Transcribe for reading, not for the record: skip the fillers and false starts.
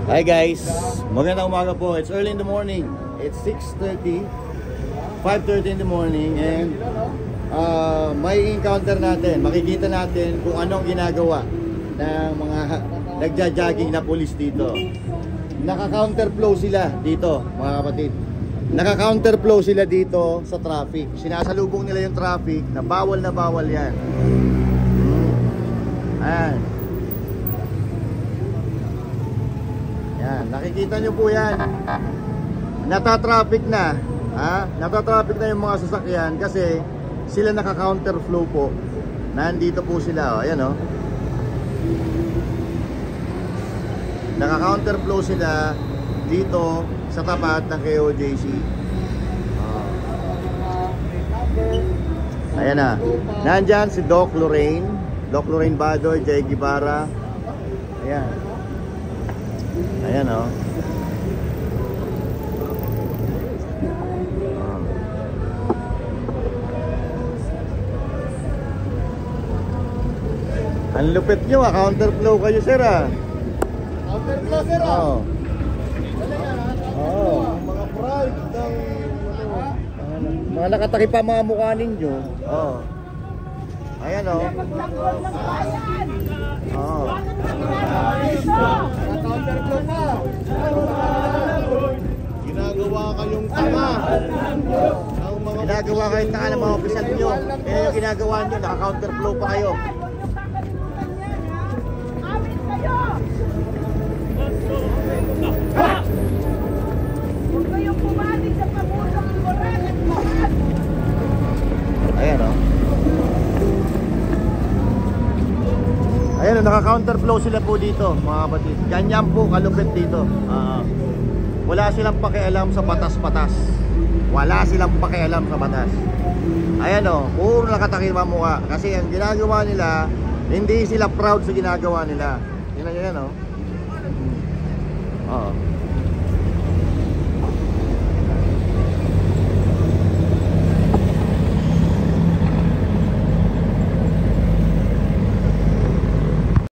Hi guys, magandang umaga po. It's early in the morning. It's 6:30, 5:30 in the morning, and may encounter natin. Makikita natin kung anong ginagawa ng mga nagja-jogging na pulis dito. Naka-counterflow sila dito, mga kapatid. Naka-counterflow sila dito sa traffic. Sinasalubong nila yung traffic na bawal yan. Ayan. Yan, nakikita nyo po yan. Nata-traffic na. Nata-traffic na yung mga sasakyan kasi sila naka-counterflow po. Nandito po sila. Ayan o. Naka-counterflow sila dito sa tapat ng KOJC. Ayan na. Nandyan si Doc Lorraine Badoy, Jay Guevara. Ayan. Ayan o. Ang lupit nyo, counterflow kayo, sir, counterflow, sir, mga pride ng mga nakatakip pa mga mukha ninyo. Ayan o. Ginagawa kayong tanga. Ginagawa kayong tanga ng mga opisyal nyo. Kaya yung ginagawa nyo, naka-counterflow pa kayo. Ayan o. Ayan o, naka-counterflow sila po dito, mga kapatid. Ganyan po kalupit dito. Wala silang pakialam sa batas-batas. Wala silang pakialam sa batas. Ayan o, puro nakatakip ang mukha. Kasi ang ginagawa nila, hindi sila proud sa ginagawa nila. Yan o.